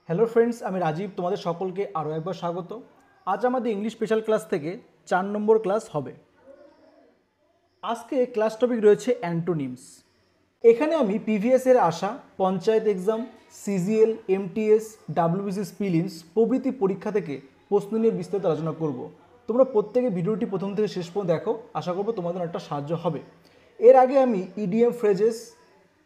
Hello friends, আমি রাজীব। তোমাদের সকলকে আরও একবার স্বাগত। আজ আমাদের ইংলিশ স্পেশাল ক্লাস থেকে 4 নম্বর ক্লাস হবে। আজকে ক্লাস টপিক রয়েছে অ্যান্টোনিমস। এখানে আমি প্রিভিয়াস এর আসা panchayat exam, CGL, MTS, WBCS prelims প্রভৃতি পরীক্ষা থেকে প্রশ্ন নিয়ে বিস্তারিত আলোচনা করব। তোমরা প্রত্যেকে ভিডিওটি প্রথম থেকে শেষ পর্যন্ত দেখো, আশা করবো তোমাদের একটা সাহায্য হবে। এর আগে আমি ইডিএম ফ্রেজেস,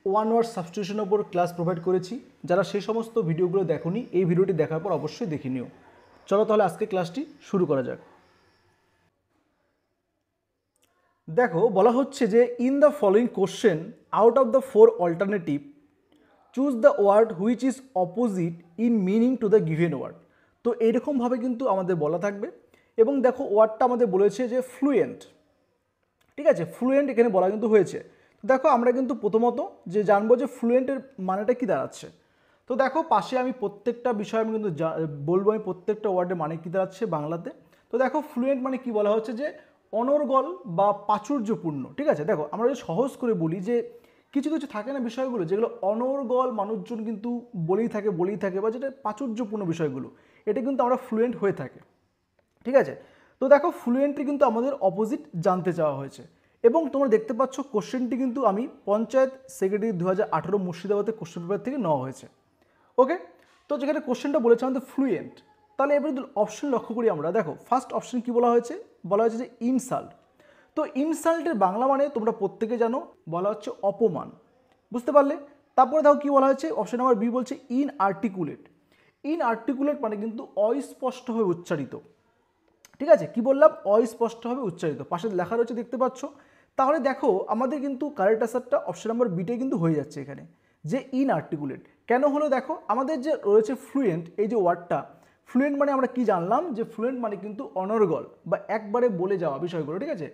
ওয়ান ওয়ার্ড সাবস্টিটিউশনের উপর ক্লাস প্রোভাইড করেছি। যারা সেই সমস্ত ভিডিওগুলো দেখোনি, এই ভিডিওটি দেখার পর অবশ্যই দেখে নিও। চলো তাহলে আজকে ক্লাসটি শুরু করা যাক। দেখো, বলা হচ্ছে যে in the following question out of the 4 alternative choose the word which is opposite in meaning to the given word. তো এইরকমভাবে কিন্তু আমাদের বলা থাকবে। এবং দেখো, ওয়ার্ডটা আমাদের বলেছে যে ফ্লুয়েন্ট। ঠিক আছে, ফ্লুয়েন্ট এখানে বলা কিন্তু হয়েছে। দেখো, আমরা কিন্তু প্রথমত যে জানবো যে ফ্লুয়েন্টের মানেটা কী দাঁড়াচ্ছে। তো দেখো, পাশে আমি প্রত্যেকটা বিষয় আমি কিন্তু বলবো, আমি প্রত্যেকটা ওয়ার্ডের মানে কী দাঁড়াচ্ছে বাংলাতে। তো দেখো, ফ্লুয়েন্ট মানে কি বলা হচ্ছে যে অনর্গল বা প্রাচুর্যপূর্ণ। ঠিক আছে, দেখো আমরা যদি সহজ করে বলি যে কিছু কিছু থাকে না বিষয়গুলো, যেগুলো অনর্গল মানুষজন কিন্তু বলেই থাকে বা যেটা প্রাচুর্যপূর্ণ বিষয়গুলো, এটা কিন্তু আমরা ফ্লুয়েন্ট হয়ে থাকে। ঠিক আছে, তো দেখো ফ্লুয়েন্টলি কিন্তু আমাদের অপোজিট জানতে চাওয়া হয়েছে। এবং তোমরা দেখতে পাচ্ছ কোশ্চেনটি কিন্তু আমি পঞ্চায়েত সেক্রেটারি 2018 মুর্শিদাবাদের কোশ্চেন পেপার থেকে নেওয়া হয়েছে। ওকে, তো যেখানে কোশ্চেনটা বলেছে আমাদের ফ্লুয়েন্ট, তাহলে এবার যদি অপশন লক্ষ্য করি আমরা, দেখো ফার্স্ট অপশন কি বলা হয়েছে যে ইনসাল্ট। তো ইনসাল্টের বাংলা মানে তোমরা প্রত্যেকে জানো, বলা হচ্ছে অপমান। বুঝতে পারলে? তারপরে দেখো কি বলা হয়েছে, অপশন নাম্বার বি বলছে ইনআর্টিকুলেট। ইনআর্টিকুলেট মানে কিন্তু অস্পষ্টভাবে উচ্চারিত। ঠিক আছে, কি বললাম? অস্পষ্টভাবে উচ্চারিত। পাশে লেখা রয়েছে দেখতে পাচ্ছ। তাহলে দেখো, আমাদের কিন্তু কারেক্ট আনসারটা অপশন নাম্বার বিটাই কিন্তু হয়ে যাচ্ছে এখানে, যে ইনআর্টিকুলেট। কেন হলো? দেখো, আমাদের যে রয়েছে ফ্লুয়েন্ট, এই যে ওয়ার্ডটা ফ্লুয়েন্ট মানে আমরা কি জানলাম যে ফ্লুয়েন্ট মানে কিন্তু অনর্গল বা একবারে বলে যাওয়া বিষয়গুলো। ঠিক আছে,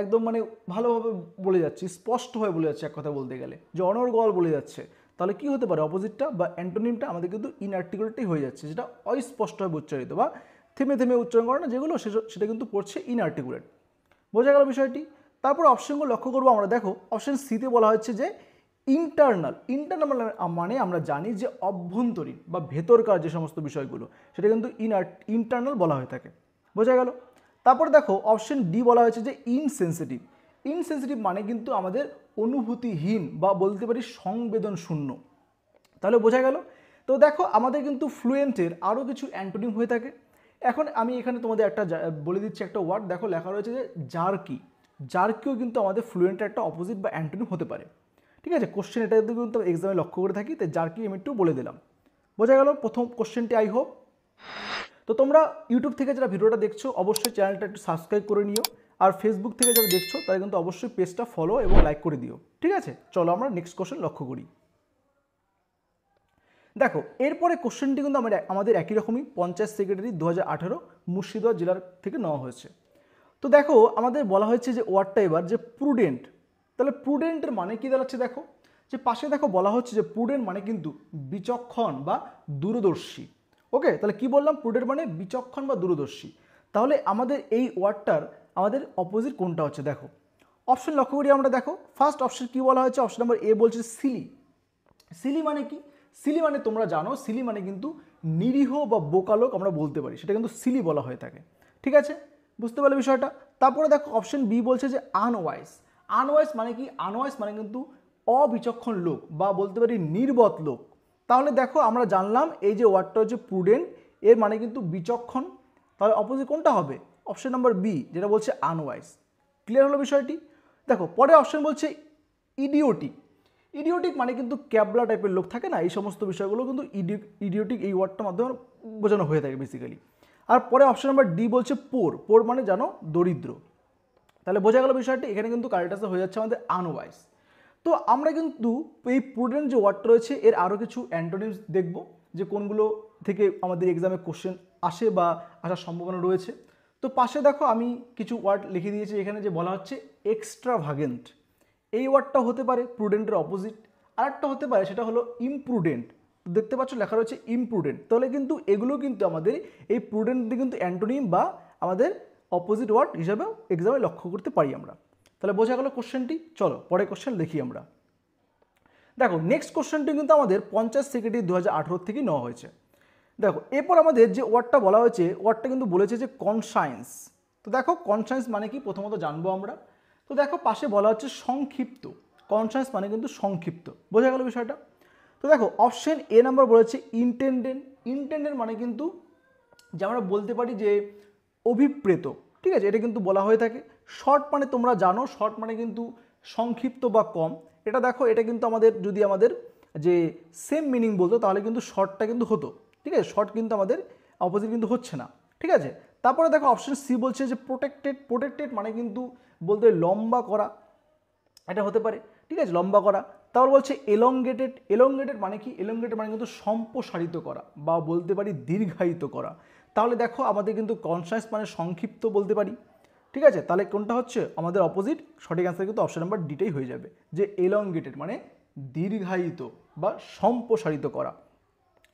একদম মানে ভালোভাবে বলে যাচ্ছি, স্পষ্টভাবে বলে যাচ্ছে, এক কথা বলতে গেলে যে অনর্গল বলে যাচ্ছে। তাহলে কি হতে পারে? অপোজিটটা বা অ্যান্টোনিমটা আমাদের কিন্তু ইনআর্টিকুলেটই হয়ে যাচ্ছে, যেটা অস্পষ্টভাবে উচ্চারিত বা থেমে থেমে উচ্চারণ করে না যেগুলো, সেটা কিন্তু পড়ছে ইনআর্টিকুলেট। বোঝা গেল বিষয়টি? তারপর অপশনগুলো লক্ষ্য করবো আমরা। দেখো, অপশন সিতে বলা হচ্ছে যে ইন্টারনাল। ইন্টারনাল মানে আমরা জানি যে অভ্যন্তরীণ বা ভেতরকার যে সমস্ত বিষয়গুলো, সেটা কিন্তু ইন্টারনাল বলা হয়ে থাকে। বোঝা গেল? তারপরে দেখো, অপশন ডি বলা হয়েছে যে ইনসেনসিটিভ। ইনসেনসিটিভ মানে কিন্তু আমাদের অনুভূতিহীন বা বলতে পারি সংবেদন শূন্য। তাহলে বোঝা গেল? তো দেখো, আমাদের কিন্তু ফ্লুয়েন্টের আরও কিছু অ্যান্টোনিম হয়ে থাকে। এখন আমি এখানে তোমাদের একটা বলে দিচ্ছি একটা ওয়ার্ড। দেখো, লেখা রয়েছে যে জার্কি। জার্কিও কিন্তু আমাদের ফ্লুয়েন্টের একটা অপোজিট বা অ্যান্টোনিম হতে পারে। ঠিক আছে, কোশ্চেন এটা কিন্তু এক্সামে লক্ষ্য করে থাকি, তাই জার্কি আমি একটু বলে দিলাম। বোঝা গেল প্রথম কোশ্চেনটি? I hope. তো তোমরা ইউটিউব থেকে যারা ভিডিওটা দেখছো, অবশ্যই চ্যানেলটা একটু সাবস্ক্রাইব করে নিও। আর ফেসবুক থেকে যারা দেখছো, তারা কিন্তু অবশ্যই পেজটা ফলো এবং লাইক করে দিও। ঠিক আছে, চলো আমরা নেক্সট কোশ্চেন লক্ষ্য করি। দেখো, এরপরে কোশ্চেনটি কিন্তু আমাদের একই রকমই পঞ্চায়েত সেক্রেটারি 2018 মুর্শিদাবাদ জেলার থেকে নেওয়া হয়েছে। তো দেখো, আমাদের বলা হয়েছে যে ওয়ার্ডটা এবার যে প্রুডেন্ট। তাহলে প্রুডেন্টের মানে কি দাঁড়াচ্ছে? দেখো, যে পাশে দেখো বলা হচ্ছে যে প্রুডেন্ট মানে কিন্তু বিচক্ষণ বা দূরদর্শী। ওকে, তাহলে কি বললাম? প্রুডেন্ট মানে বিচক্ষণ বা দূরদর্শী। তাহলে আমাদের এই ওয়ার্ডটার আমাদের অপোজিট কোনটা হচ্ছে? দেখো, অপশন লক্ষ্য করি আমরা। দেখো, ফার্স্ট অপশন কি বলা হয়েছে? অপশন নাম্বার এ বলছে সিলি। সিলি মানে কি? সিলি মানে তোমরা জানো, সিলি মানে কিন্তু নিরীহ বা বোকা লোক আমরা বলতে পারি, সেটা কিন্তু সিলি বলা হয়ে থাকে। ঠিক আছে, বুঝতে পারলে বিষয়টা? তারপরে দেখো, অপশন বি বলছে যে আনওয়াইজ। আনওয়াইজ মানে কি? আনওয়াইজ মানে কিন্তু অবিচক্ষণ লোক বা বলতে পারি নির্বোধ লোক। তাহলে দেখো, আমরা জানলাম এই যে ওয়ার্ডটা হচ্ছে প্রুডেন্ট, এর মানে কিন্তু বিচক্ষণ। তাহলে অপোজিট কোনটা হবে? অপশন নাম্বার বি, যেটা বলছে আনওয়াইজ। ক্লিয়ার হলো বিষয়টি? দেখো, পরে অপশন বলছে ইডিওটিক। ইডিওটিক মানে কিন্তু ক্যাবলা টাইপের লোক থাকে না, এই সমস্ত বিষয়গুলো কিন্তু ইডিওটিক এই ওয়ার্ডটার মাধ্যমে বোঝানো হয়ে থাকে বেসিক্যালি। আর পরে অপশন নাম্বার ডি বলছে পোর। পোর মানে জানো দরিদ্র। তাহলে বোঝা গেল বিষয়টি? এখানে কিন্তু কারেক্ট আনসার হয়ে যাচ্ছে আমাদের আনওয়াইজ। তো আমরা কিন্তু এই প্রুডেন্ট যে ওয়ার্ডটা রয়েছে, এর আরও কিছু অ্যান্টোনিমস দেখব, যে কোনগুলো থেকে আমাদের এক্সামে কোশ্চেন আসে বা আসার সম্ভাবনা রয়েছে। তো পাশে দেখো, আমি কিছু ওয়ার্ড লিখে দিয়েছি এখানে, যে বলা হচ্ছে এক্সট্রাভাগেন্ট। এই ওয়ার্ডটা হতে পারে প্রুডেন্টের অপোজিট। আরেকটা হতে পারে, সেটা হলো ইমপ্রুডেন্ট। দেখতে পাচ্ছ লেখা রয়েছে ইমপ্রুডেন্ট। তাহলে কিন্তু এগুলো কিন্তু আমাদের এই প্রুডেন্ট কিন্তু অ্যান্টোনিম বা আমাদের অপোজিট ওয়ার্ড হিসাবে এক্সামে লক্ষ্য করতে পারি আমরা। তাহলে বোঝা গেল কোশ্চেনটি? চলো পরে কোশ্চেন দেখি আমরা। দেখো, নেক্সট কোশ্চেনটি কিন্তু আমাদের পঞ্চায়েত সেক্রেটারি 2018 থেকে নেওয়া হয়েছে। দেখো এরপর আমাদের যে ওয়ার্ডটা বলা হয়েছে, ওয়ার্ডটা কিন্তু বলেছে যে কনসায়েন্স। তো দেখো কনসায়েন্স মানে কি প্রথমত জানবো আমরা। তো দেখো পাশে বলা হচ্ছে সংক্ষিপ্ত, কনসায়েন্স মানে কিন্তু সংক্ষিপ্ত, বোঝা গেল বিষয়টা। তো দেখো অপশন এ নাম্বার বলেছে ইন্টেন্ডেন্ট। ইন্টেন্ডেন্ট মানে কিন্তু যে আমরা বলতে পারি যে অভিপ্রেত, ঠিক আছে, এটা কিন্তু বলা হয়ে থাকে। শর্ট মানে তোমরা জানো, শর্ট মানে কিন্তু সংক্ষিপ্ত বা কম। এটা দেখো এটা কিন্তু আমাদের যদি আমাদের যে সেম মিনিং বলতো তাহলে কিন্তু শর্টটা কিন্তু হতো, ঠিক আছে, শর্ট কিন্তু আমাদের অপোজিট কিন্তু হচ্ছে না, ঠিক আছে। তারপরে দেখো অপশন সি বলছে যে প্রোটেক্টেড। প্রোটেক্টেড মানে কিন্তু বলতে লম্বা করা, এটা হতে পারে, ঠিক আছে, লম্বা করা। তারপর বলছে এলংগেটেড। এলংগেটেড মানে কি? এলংগেটেড মানে কিন্তু সম্প্রসারিত করা বা বলতে পারি দীর্ঘায়িত করা। তাহলে দেখো আমাদের কিন্তু কনসাস মানে সংক্ষিপ্ত বলতে পারি, ঠিক আছে। তাহলে কোনটা হচ্ছে আমাদের অপোজিট? সঠিক অ্যান্সার কিন্তু অপশন নাম্বার ডিটাই হয়ে যাবে, যে এলংগেটেড মানে দীর্ঘায়িত বা সম্প্রসারিত করা,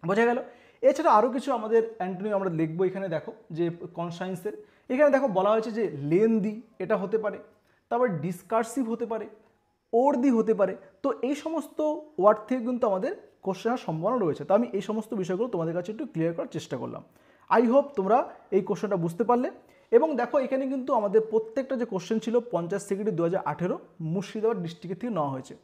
বোঝা গেল। এছাড়া আরও কিছু আমাদের অ্যান্টোনিম আমরা লিখবো এখানে। দেখো যে কনসায়েন্সের এখানে দেখো বলা হয়েছে যে লেন্দি, এটা হতে পারে। তারপর ডিসকার্সিভ হতে পারে, ওর্দি হতে পারে। তো এই সমস্ত ওয়ার্ড থেকে কিন্তু আমাদের কোশ্চেন আসার সম্ভাবনা রয়েছে। তো আমি এই সমস্ত বিষয়গুলো তোমাদের কাছে একটু ক্লিয়ার করার চেষ্টা করলাম। আই হোপ তোমরা এই কোশ্চেনটা বুঝতে পারলে। এবং দেখো এখানে কিন্তু আমাদের প্রত্যেকটা যে কোশ্চেন ছিল পঞ্চায়েত সেক্রেটারি 2018 মুর্শিদাবাদ ডিস্ট্রিক্টের থেকে নেওয়া হয়েছে।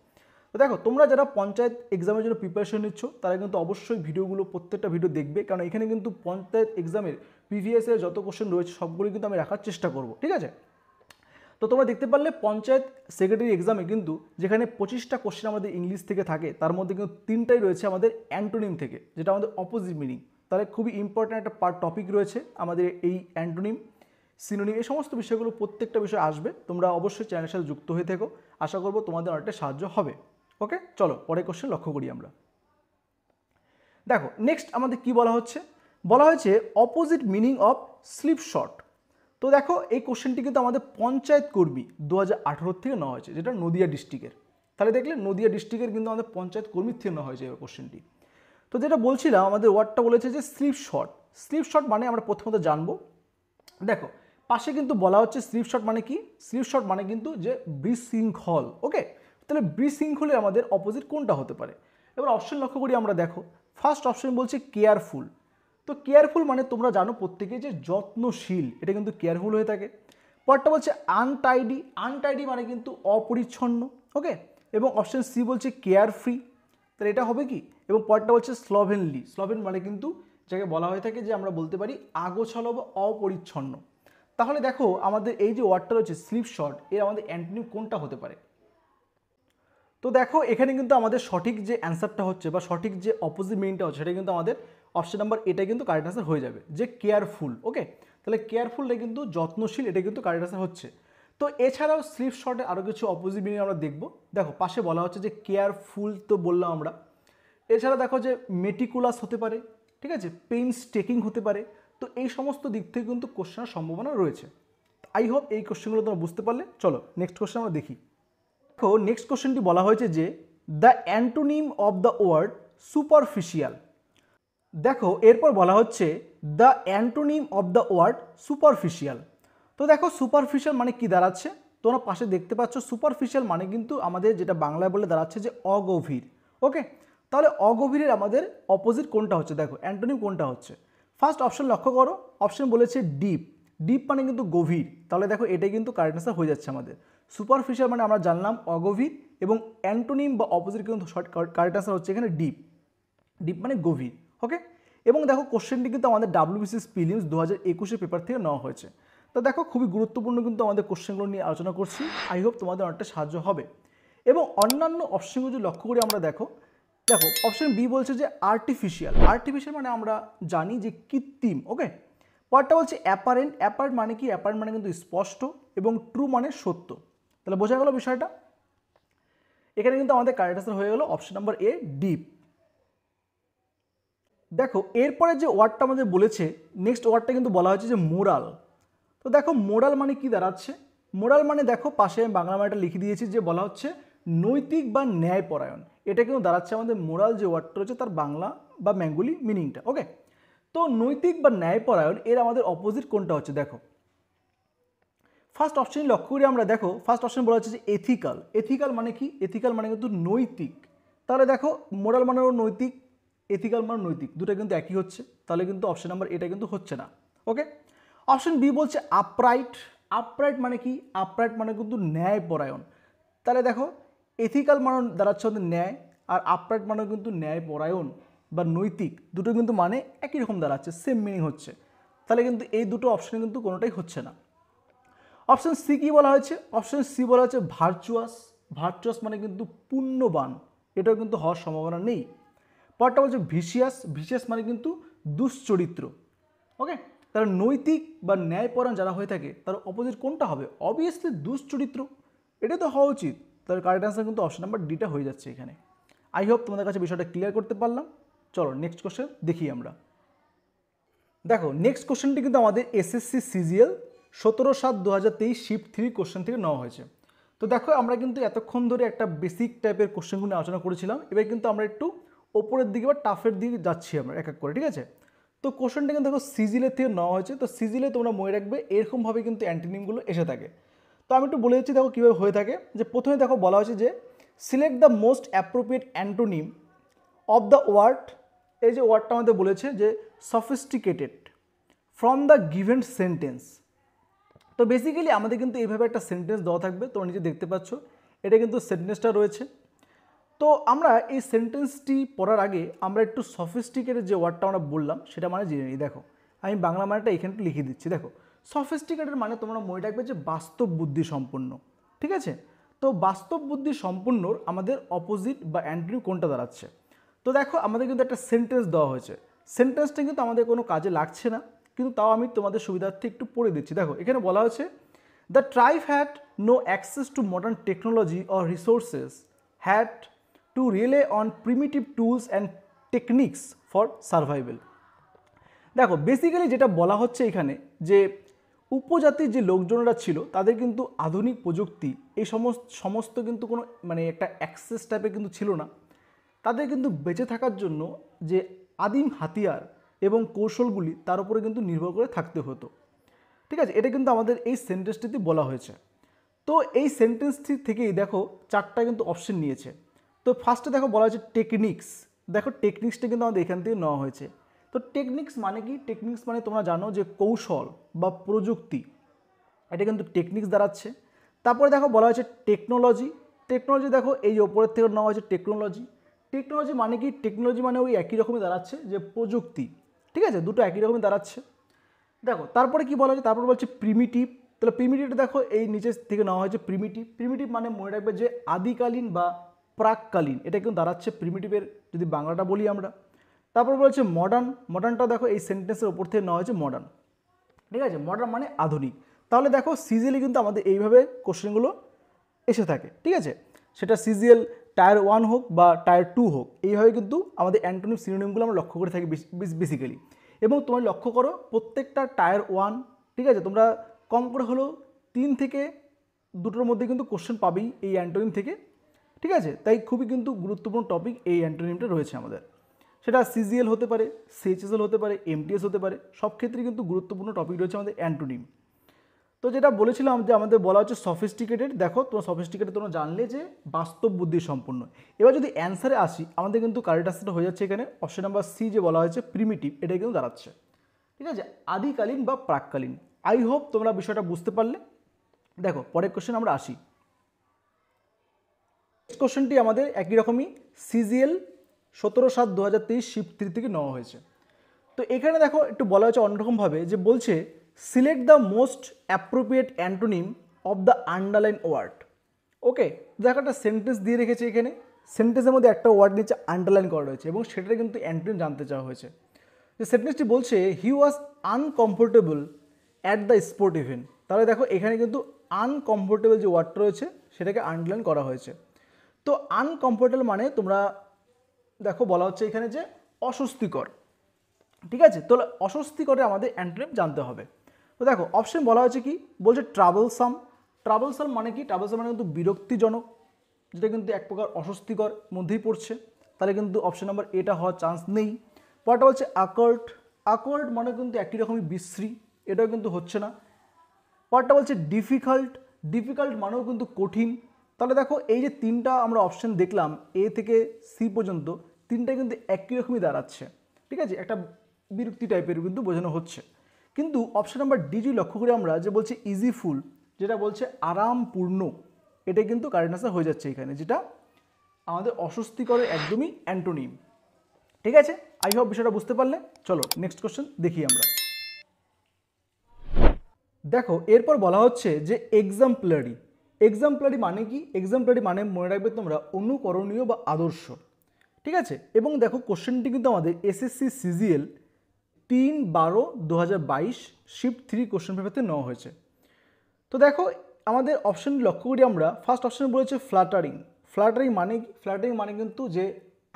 তো দেখো তোমরা যারা পঞ্চায়েত এক্সামের জন্য প্রিপারেশন নিচ্ছ তারা কিন্তু অবশ্যই ভিডিওগুলো প্রত্যেকটা ভিডিও দেখবে, কারণ এখানে কিন্তু পঞ্চায়েত এক্সামের প্রিভিয়াসের যত কোশ্চেন রয়েছে সবগুলো কিন্তু আমি রাখার চেষ্টা করব, ঠিক আছে। তো তোমরা দেখতে পারলে পঞ্চায়েত সেক্রেটারি এক্সামে কিন্তু যেখানে 25টা কোশ্চেন আমাদের ইংলিশ থেকে থাকে তার মধ্যে কিন্তু 3টাই রয়েছে আমাদের অ্যান্টোনিম থেকে, যেটা আমাদের অপোজিট মিনিং। তাহলে খুবই ইম্পর্ট্যান্ট একটা টপিক রয়েছে আমাদের এই অ্যান্টোনিম, সিনোনিম, এই সমস্ত বিষয়গুলো প্রত্যেকটা বিষয় আসবে। তোমরা অবশ্যই চ্যানেলের সাথে যুক্ত হয়ে থেকো, আশা করবো তোমাদের অনেকটা সাহায্য হবে। ওকে, চলো পরের কোশ্চেন লক্ষ্য করি আমরা। দেখো নেক্সট আমাদের কি বলা হচ্ছে, বলা হয়েছে opposite meaning of slip shot. তো দেখো এই কোশ্চেনটি কিন্তু আমাদের পঞ্চায়েত কর্মী 2018 থেকে নেওয়া হয়েছে, যেটা নদিয়া ডিস্ট্রিক্টের। তাহলে দেখলে নদিয়া ডিস্ট্রিক্টের কিন্তু আমাদের পঞ্চায়েত কর্মীর থেকে নেওয়া হয়েছে এই কোশ্চেনটি। তো যেটা বলছিলাম আমাদের ওয়ার্ডটা বলেছে যে স্লিপ শট। স্লিপ শট মানে আমরা প্রথমত জানবো। দেখো পাশে কিন্তু বলা হচ্ছে স্লিপ শট মানে কি? স্লিপ শট মানে কিন্তু যে বিশৃঙ্খল। ওকে, তাহলে বিশৃঙ্খলের আমাদের অপোজিট কোনটা হতে পারে? এবার অপশন লক্ষ্য করি আমরা। দেখো ফার্স্ট অপশন বলছে কেয়ারফুল। তো কেয়ারফুল মানে তোমরা জানো প্রত্যেকে যে যত্নশীল, এটা কিন্তু কেয়ারফুল হয়ে থাকে। পরটা বলছে আনটাইডি। আনটাইডি মানে কিন্তু অপরিচ্ছন্ন। ওকে, এবং অপশন সি বলছে কেয়ারফ্রি, তাহলে এটা হবে কি? এবং পরটা বলছে স্লোভেনলি। স্লোভেন মানে কিন্তু যাকে বলা হয়ে থাকে যে আমরা বলতে পারি আগোছালো বা অপরিচ্ছন্ন। তাহলে দেখো আমাদের এই যে ওয়ার্ডটা রয়েছে স্লিপ শট, এর আমাদের অ্যান্টোনিম কোনটা হতে পারে? তো দেখো এখানে কিন্তু আমাদের সঠিক যে অ্যান্সারটা হচ্ছে বা সঠিক যে অপোজিট মিনিংটা হচ্ছে সেটা কিন্তু আমাদের অপশন নাম্বার এটা কিন্তু কারেক্ট অ্যান্সার হয়ে যাবে, যে কেয়ারফুল। ওকে, তাহলে কেয়ারফুলটা কিন্তু যত্নশীল, এটা কিন্তু কারেক্ট অ্যান্সার হচ্ছে। তো এছাড়াও স্লিপ শটে আরও কিছু অপোজিট মিনিং আমরা দেখব। দেখো পাশে বলা হচ্ছে যে কেয়ারফুল, তো বললাম আমরা। এছাড়া দেখো যে মেটিকুলাস হতে পারে, ঠিক আছে, পেইনস্টেকিং হতে পারে। তো এই সমস্ত দিক থেকে কিন্তু কোশ্চেনের সম্ভাবনা রয়েছে। আই হোপ এই কোশ্চেনগুলো তোমরা বুঝতে পারলে। চলো নেক্সট কোশ্চেন আমরা দেখি। দেখো নেক্সট কোশ্চেনটি বলা হয়েছে যে the antonym of the word superficial. দেখো এরপর বলা হচ্ছে the antonym of the word superficial. তো দেখো সুপারফিশিয়াল মানে কি দাঁড়াচ্ছে? তোমরা পাশে দেখতে পাচ্ছ সুপারফিশিয়াল মানে কিন্তু আমাদের যেটা বাংলায় বলে দাঁড়াচ্ছে যে অগভীর। ওকে, তাহলে অগভীরের আমাদের অপোজিট কোনটা হচ্ছে? দেখো অ্যান্টোনিম কোনটা হচ্ছে? ফার্স্ট অপশন লক্ষ্য করো, অপশন বলেছে ডিপ। ডিপ মানে কিন্তু গভীর। তাহলে দেখো এটাই কিন্তু কারেক্ট অ্যান্সার হয়ে যাচ্ছে আমাদের। সুপারফিশিয়াল মানে আমরা জানলাম অগভীর, এবং অ্যান্টোনিম বা অপোজিট কিন্তু কারেক্ট অ্যান্সার হচ্ছে এখানে ডিপ। ডিপ মানে গভীর। ওকে, এবং দেখো কোশ্চেনটি কিন্তু আমাদের WBCS প্রিলিমস 2021 পেপার থেকে নেওয়া হয়েছে। তো দেখো খুবই গুরুত্বপূর্ণ কিন্তু আমাদের কোশ্চেনগুলো নিয়ে আলোচনা করছি। আই হোপ তোমাদের অনেকটা সাহায্য হবে। এবং অন্যান্য অপশনগুলো যদি লক্ষ্য করি আমরা, দেখো দেখো অপশন বি বলছে যে আর্টিফিশিয়াল। আর্টিফিশিয়াল মানে আমরা জানি যে কৃত্রিম। ওকে, পরটা বলছে অ্যাপারেন্ট। অ্যাপারেন্ট মানে কি? অ্যাপারেন্ট মানে কিন্তু স্পষ্ট, এবং ট্রু মানে সত্য। তাহলে বোঝা গেল বিষয়টা। এখানে কিন্তু আমাদের কারেক্ট অ্যান্সার হয়ে গেল অপশন নাম্বার এ, ডিপ। দেখো এরপরে যে ওয়ার্ডটা আমাদের বলেছে, নেক্সট ওয়ার্ডটা কিন্তু বলা হয়েছে যে মোরাল। তো দেখো মোরাল মানে কি দাঁড়াচ্ছে? মোরাল মানে দেখো পাশে আমি বাংলা মানেটা লিখে দিয়েছি, যে বলা হচ্ছে নৈতিক বা ন্যায়পরায়ণ। এটা কিন্তু দাঁড়াচ্ছে আমাদের মোরাল যে ওয়ার্ডটা রয়েছে তার বাংলা বা বেঙ্গলি মিনিংটা। ওকে, তো নৈতিক বা ন্যায়পরায়ণ এর আমাদের অপোজিট কোনটা হচ্ছে? দেখো ফার্স্ট অপশন লক্ষ্য করি আমরা। দেখো ফার্স্ট অপশন বলা হচ্ছে যে এথিক্যাল। এথিক্যাল মানে কি? এথিক্যাল মানে কিন্তু নৈতিক। তাহলে দেখো মোরাল মানেও নৈতিক, এথিক্যাল মানে নৈতিক, দুটো কিন্তু একই হচ্ছে, তাহলে কিন্তু অপশন নাম্বার এটা কিন্তু হচ্ছে না। ওকে, অপশন বি বলছে আপরাইট। আপরাইট মানে কি? আপরাইট মানে কিন্তু ন্যায়পরায়ণ। তাহলে দেখো এথিক্যাল মানে দাঁড়াচ্ছে আমাদের ন্যায়, আর আপরাইট মানে কিন্তু ন্যায়পরায়ণ বা নৈতিক, দুটো কিন্তু মানে একই রকম দাঁড়াচ্ছে, সেম মিনিং হচ্ছে। তাহলে কিন্তু এই দুটো অপশনে কিন্তু কোনোটাই হচ্ছে না। অপশন সি কি বলা হয়েছে? অপশন সি বলা হচ্ছে ভার্চুয়াস। ভার্চুয়াস মানে কিন্তু পুণ্যবান, এটাও কিন্তু হওয়ার সম্ভাবনা নেই। পরটা বলছে ভিসিয়াস। ভিসিয়াস মানে কিন্তু দুশ্চরিত্র। ওকে, তাহলে নৈতিক বা ন্যায়পরায়ণ যারা হয়ে থাকে তার অপোজিট কোনটা হবে? অবভিয়াসলি দুশ্চরিত্র, এটা তো হওয়া উচিত। তাহলে কারেক্ট অ্যান্সার কিন্তু অপশন নাম্বার ডিটা হয়ে যাচ্ছে এখানে। আই হোপ তোমাদের কাছে বিষয়টা ক্লিয়ার করতে পারলাম। চলো নেক্সট কোশ্চেন দেখি আমরা। দেখো নেক্সট কোশ্চেনটি কিন্তু আমাদের এসএসসি সিজিএল 17/7/2023 শিফট 3 কোশ্চেন থেকে নেওয়া হয়েছে। তো দেখো আমরা কিন্তু এতক্ষণ ধরে একটা বেসিক টাইপের কোশ্চেনগুলো আলোচনা করেছিলাম, এবার কিন্তু আমরা একটু ওপরের দিকে বা টাফের দিকে যাচ্ছি আমরা এক এক করে, ঠিক আছে? তো কোশ্চেনটা কিন্তু দেখো সিজিএলের থেকে নেওয়া হয়েছে। তো সিজিএলে তোমরা মনে রাখবে এরকমভাবে কিন্তু অ্যান্টিনিমগুলো এসে থাকে। তো আমি একটু বলে দিচ্ছি দেখো কীভাবে হয়ে থাকে। যে প্রথমে দেখো বলা হয়েছে যে select the most appropriate antonym of the word, এই যে ওয়ার্ডটা আমাদের বলেছে যে sophisticated from the given sentence. তো বেসিক্যালি আমাদের কিন্তু এইভাবে একটা সেন্টেন্স দেওয়া থাকবে, তোমরা নিজে দেখতে পাচ্ছ এটা কিন্তু সেন্টেন্সটা রয়েছে। তো আমরা এই সেন্টেন্সটি পড়ার আগে আমরা একটু সফিস্টিকেটেড যে ওয়ার্ডটা আমরা বললাম সেটা মানে জেনে নিই। দেখো আমি বাংলা মানেটা এখানে লিখে দিচ্ছি। দেখো সফিস্টিকেটেড মানে তোমরা মনে রাখবে যে বাস্তব বুদ্ধি সম্পন্ন, ঠিক আছে? তো বাস্তব বুদ্ধি সম্পন্নর আমাদের অপোজিট বা অ্যান্টোনিম কোনটা দাঁড়াচ্ছে? তো দেখো আমাদের কিন্তু একটা সেন্টেন্স দেওয়া হয়েছে, সেন্টেন্সটা কিন্তু আমাদের কোনো কাজে লাগছে না, কিন্তু তাও আমি তোমাদের সুবিধার্থে একটু পড়ে দিচ্ছি। দেখো এখানে বলা হয়েছে the tribe had no access to modern technology or resources, had to rely on primitive tools and techniques for survival. দেখো বেসিক্যালি যেটা বলা হচ্ছে এখানে যে উপজাতির যে লোকজনরা ছিল তাদের কিন্তু আধুনিক প্রযুক্তি এই সমস্ত কিন্তু কোনো মানে একটা অ্যাক্সেস টাইপের কিন্তু ছিল না। তাদের কিন্তু বেঁচে থাকার জন্য যে আদিম হাতিয়ার এবং কৌশলগুলি তার উপরে কিন্তু নির্ভর করে থাকতে হতো, ঠিক আছে? এটা কিন্তু আমাদের এই সেন্টেন্সটিতে বলা হয়েছে। তো এই সেন্টেন্সটি থেকেই দেখো চারটা কিন্তু অপশন নিয়েছে। তো ফার্স্টে দেখো বলা হয়েছে টেকনিক্স। দেখো টেকনিক্সটা কিন্তু আমাদের এখান থেকে নেওয়া হয়েছে। তো টেকনিক্স মানে কি? টেকনিক্স মানে তোমরা জানো যে কৌশল বা প্রযুক্তি, এটা কিন্তু টেকনিক্স দাঁড়াচ্ছে। তারপরে দেখো বলা হয়েছে টেকনোলজি। টেকনোলজি দেখো এই ওপরের থেকে নেওয়া হয়েছে টেকনোলজি। টেকনোলজি মানে কি? টেকনোলজি মানে ওই একই রকমই দাঁড়াচ্ছে যে প্রযুক্তি, ঠিক আছে? দুটো একই রকমই দাঁড়াচ্ছে। দেখো তারপরে কি বলা হয়েছে? তারপরে বলছে প্রিমিটিভ। তাহলে প্রিমিটিভটা দেখো এই নিচের থেকে নেওয়া হয়েছে প্রিমিটিভ। প্রিমিটিভ মানে মনে রাখবে যে আদিকালীন বা প্রাককালীন, এটা কিন্তু দাঁড়াচ্ছে প্রিমিটিভের যদি বাংলাটা বলি আমরা। তারপর বলছে মডার্ন। মডার্নটা দেখো এই সেন্টেন্সের ওপর থেকে নেওয়া হয়েছে মডার্ন, ঠিক আছে? মডার্ন মানে আধুনিক। তাহলে দেখো সিজিএলি কিন্তু আমাদের এইভাবে কোশ্চেনগুলো এসে থাকে, ঠিক আছে? সেটা সিজিএল টায়ার 1 হোক বা টায়ার 2 হোক, এইভাবে কিন্তু আমাদের অ্যান্টোনিম সিনোনিমগুলো আমরা লক্ষ্য করে থাকি বেসিক্যালি। এবং তোমরা লক্ষ্য করো প্রত্যেকটা টায়ার 1, ঠিক আছে, তোমরা কম করে হলেও 3 থেকে 2টোর মধ্যে কিন্তু কোশ্চেন পাবেই এই অ্যান্টোনিম থেকে, ঠিক আছে? তাই খুবই কিন্তু গুরুত্বপূর্ণ টপিক এই অ্যান্টোনিমটা রয়েছে আমাদের। সেটা সিজিএল হতে পারে, সিএইচএসএল হতে পারে, এমটিএস হতে পারে, সব ক্ষেত্রে কিন্তু গুরুত্বপূর্ণ টপিক রয়েছে আমাদের অ্যান্টোনিম। তো যেটা বলেছিলাম যে আমাদের বলা হচ্ছে সফিস্টিকেটেড। দেখো তোমরা সফিস্টিকেটেড তোমরা জানলে যে বাস্তব বুদ্ধি সম্পন্ন। এবার যদি অ্যান্সারে আসি, আমাদের কিন্তু কারেক্ট অ্যান্সারটা হয়ে যাচ্ছে এখানে অপশন নাম্বার সি, যে বলা হয়েছে প্রিমিটিভ, এটাই কিন্তু দাঁড়াচ্ছে, ঠিক আছে? আদিকালীন বা প্রাককালীন। আই হোপ তোমরা বিষয়টা বুঝতে পারলে। দেখো পরের কোশ্চেন আমরা আসি। নেক্সট কোশ্চেনটি আমাদের একই রকমই সিজিএল 17/7/2023 শিফট 3 থেকে নেওয়া হয়েছে। তো এখানে দেখো একটু বলা হয়েছে অন্যরকমভাবে, যে বলছে select the most appropriate antonym of the underline word. Okay, দেখো একটা সেন্টেন্স দিয়ে রেখেছে এখানে, সেন্টেন্সের মধ্যে একটা ওয়ার্ড নিচে আন্ডারলাইন করা রয়েছে এবং সেটার কিন্তু অ্যান্টোনিম জানতে চাওয়া হয়েছে। যে সেন্টেন্সটি বলছে he was uncomfortable at the sport event. তাহলে দেখো এখানে কিন্তু আনকমফোর্টেবল যে ওয়ার্ডটা রয়েছে সেটাকে আন্ডারলাইন করা হয়েছে। তো আনকমফোর্টেবল মানে তোমরা দেখো বলা হচ্ছে এখানে যে অস্বস্তিকর, ঠিক আছে? তাহলে অস্বস্তিকরে আমাদের অ্যান্টোনিম জানতে হবে। তো দেখো অপশন বলা হয়েছে কি, বলছে ট্রাবলসাম। ট্রাবলসাম মানে কি? ট্রাবলসাম মানে কিন্তু বিরক্তিজনক, যেটা কিন্তু এক প্রকার অস্বস্তিকর মধ্যেই পড়ছে। তাহলে কিন্তু অপশন নাম্বার এটা হওয়ার চান্স নেই। পরটা বলছে আকর্ড। আকর্ড মানে কিন্তু একই রকমই বিশ্রী, এটাও কিন্তু হচ্ছে না। পরটা বলছে ডিফিকাল্ট। ডিফিকাল্ট মানেও কিন্তু কঠিন। তাহলে দেখো এই যে তিনটা আমরা অপশন দেখলাম এ থেকে সি পর্যন্ত, তিনটা কিন্তু একই রকমই দাঁড়াচ্ছে, ঠিক আছে, একটা বিরক্তি টাইপের কিন্তু বোঝানো হচ্ছে। কিন্তু অপশন নাম্বার ডি যদি লক্ষ্য করি আমরা, যে বলছে ইজিফুল, যেটা বলছে আরামপূর্ণ, এটা কিন্তু কারেক্ট আনসার হয়ে যাচ্ছে এখানে, যেটা আমাদের অস্বস্তিকরের একদমই অ্যান্টোনিম। ঠিক আছে, আই হোপ বিষয়টা বুঝতে পারলে। চলো নেক্সট কোশ্চেন দেখি আমরা। দেখো এরপর বলা হচ্ছে যে এক্সাম্পলারি। এক্সাম্পলারি মানে কি? এক্সাম্পলারি মানে মনে রাখবে তোমরা অনুকরণীয় বা আদর্শ, ঠিক আছে। এবং দেখো কোশ্চেনটি কিন্তু আমাদের এসএসসি সিজিএল 3/12/2022 শিফট 3 কোশ্চেন পেপারতে নেওয়া হয়েছে। তো দেখো আমাদের অপশন লক্ষ্য করি আমরা, ফার্স্ট অপশন বলেছে ফ্ল্যাটারিং। ফ্ল্যাটারিং মানে কি? ফ্ল্যাটারিং মানে কিন্তু যে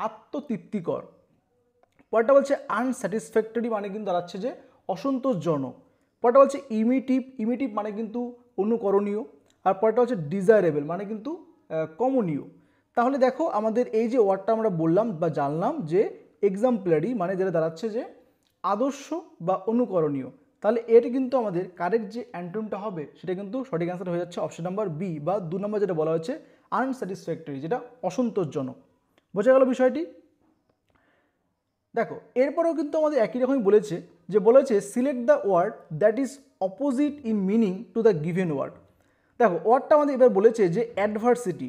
আত্মতৃপ্তিকর। পরটা বলছে আনস্যাটিসফ্যাক্টরি, মানে কিন্তু দাঁড়াচ্ছে যে অসন্তোষজনক। পরটা বলছে ইমিটিভ। ইমিটিভ মানে কিন্তু অনুকরণীয়। আর পরটা হচ্ছে ডিজায়ারেবল, মানে কিন্তু কমনীয়। তাহলে দেখো আমাদের এই যে ওয়ার্ডটা আমরা বললাম বা জানলাম যে এক্সাম্পলারি মানে যেটা দাঁড়াচ্ছে যে আদর্শ বা অনুকরণীয়, তাহলে এটি কিন্তু আমাদের কারেক্ট যে অ্যান্টোনিমটা হবে সেটা কিন্তু সঠিক অ্যান্সার হয়ে যাচ্ছে অপশন নাম্বার বি, বা 2 নম্বর যেটা বলা হচ্ছে আনস্যাটিসফ্যাক্টরি, যেটা অসন্তোষজনক। বোঝা গেল বিষয়টি? দেখো এরপরেও কিন্তু আমাদের একই রকমই বলেছে, যে বলেছে select the word that is opposite in meaning to the given word. দেখো ওয়ার্ডটা আমাদের এবার বলেছে যে অ্যাডভার্সিটি।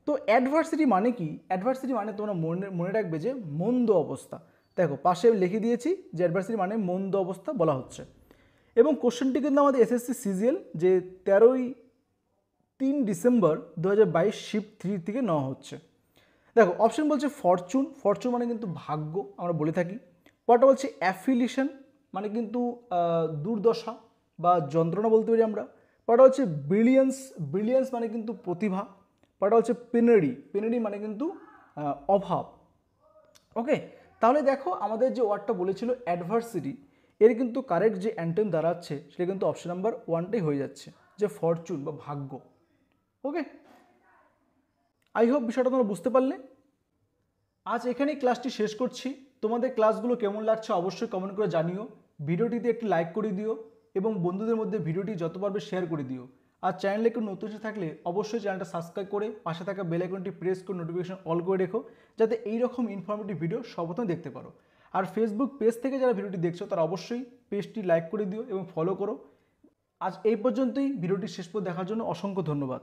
তো অ্যাডভার্সিটি মানে কি? অ্যাডভার্সিটি মানে তোমরা মনে রাখবে যে মন্দ অবস্থা। দেখো পাশে লিখে দিয়েছি যে অ্যাডভার্সিটি মানে মন্দ অবস্থা বলা হচ্ছে। এবং কোশ্চেনটি কিন্তু আমাদের এসএসসি সিজিএল যে 13 ডিসেম্বর 2022 শিফট 3 থেকে নেওয়া হচ্ছে। দেখো অপশন বলছে ফরচুন। ফরচুন মানে কিন্তু ভাগ্য আমরা বলে থাকি। পরটা বলছে অ্যাফিলিয়েশন, মানে কিন্তু দুর্দশা বা যন্ত্রণা বলতে পারি আমরা। পরটা হচ্ছে ব্রিলিয়েন্স। ব্রিলিয়েন্স মানে কিন্তু প্রতিভা। পরটা হচ্ছে পেনারি। পেনারি মানে কিন্তু অভাব। ওকে, তাহলে দেখো আমাদের যে ওয়ার্ডটা বলেছিল অ্যাডভার্সিটি, এর কিন্তু কারেক্ট যে অ্যান্টোনিম দাঁড়াচ্ছে সেটা কিন্তু অপশন নাম্বার 1টাই হয়ে যাচ্ছে, যে ফরচুন বা ভাগ্য। ওকে, আই হোপ বিষয়টা তোমরা বুঝতে পারলে। আজ এখানেই ক্লাসটি শেষ করছি। তোমাদের ক্লাসগুলো কেমন লাগছে অবশ্যই কমেন্ট করে জানিও। ভিডিওটিতে একটি লাইক করে দিও এবং বন্ধুদের মধ্যে ভিডিওটি যত পারবে শেয়ার করে দিও। আর চ্যানেলে একটু নতুন এসে থাকলে অবশ্যই চ্যানেলটা সাবস্ক্রাইব করে পাশে থাকা বেল আইকনটি প্রেস করে নোটিফিকেশন অল করে রেখো, যাতে এইরকম ইনফরমেটিভ ভিডিও সর্বপ্রথম দেখতে পারো। আর ফেসবুক পেজ থেকে যারা ভিডিওটি দেখছো তারা অবশ্যই পেজটি লাইক করে দিও এবং ফলো করো। আজ এই পর্যন্তই। ভিডিওটি শেষ পর্যন্ত দেখার জন্য অসংখ্য ধন্যবাদ।